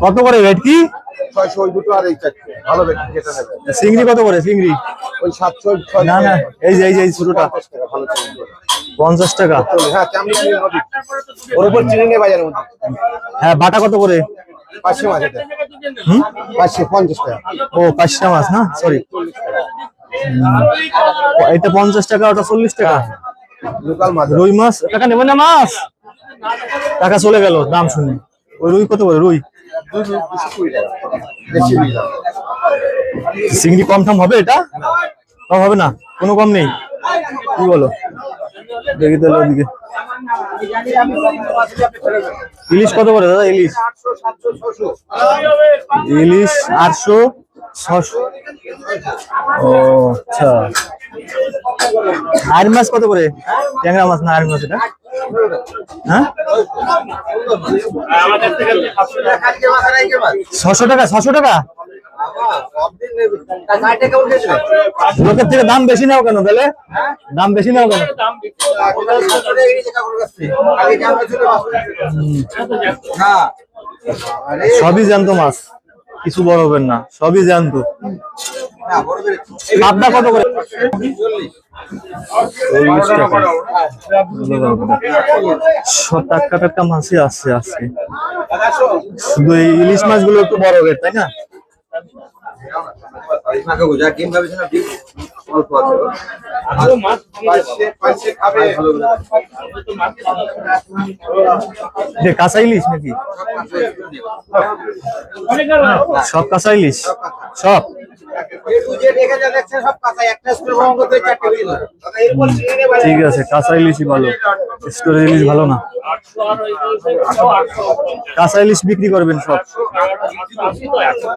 কত করে ভেটকি? 600 ওই দুটো আর এই চারটে ভালো ভেটকি যেটা নেবে। চিংড়ি কত করে চিংড়ি? ওই 700 না না এই যে এই ছোটটা ভালো 50 টাকা। হ্যাঁ চামড়ি নদী ওর উপর চিনি নেই বাজারের মধ্যে। হ্যাঁ বাটা কত করে? 500 মাছ এটা। 550 টাকা। ও 500 মাছ না সরি। এটা 50 টাকা ওটা 40 টাকা। লোকাল মাছ। রুই মাছ টাকা নেবেন না মাছ? টাকা চলে গেল দাম শুনে। ওই রুই কত করে রুই? 220 টাকা। বেশি রুই দাম। চিংড়ি কম ঠাম হবে এটা? কম হবে না? কোনো কম নেই? কি বলো? দেখি তাহলে ওদিকে ইলিশ কত করে দাদা? ইলিশ 800 600। ও আচ্ছা। আর মাছ কত করে? ট্যাংরা মাছ না আর মাছ এটা? হ্যাঁ 600 টাকা 600 টাকা। লোকের থেকে দাম বেশি নাও কেন তাহলে? দাম বেশি নাও কেন? সবই জ্যান্ত মাছ, কিছু বড় হবেন না, সবই জ্যান্ত। পাবদা কত করে? 40 টাকা। সব টাটকা টাটকা মাছই আসছে আজকে। শুধু এই ইলিশ মাছগুলো একটু বড় রেট তাই না? কাঁচা ইলিশ নাকি? সব কাঁচা ইলিশ সব? ঠিক আছে কাঁচা ইলিশই ভালো, স্টোরেজ ইলিশ ভালো না। কাঁচা ইলিশ বিক্রি করবেন সব?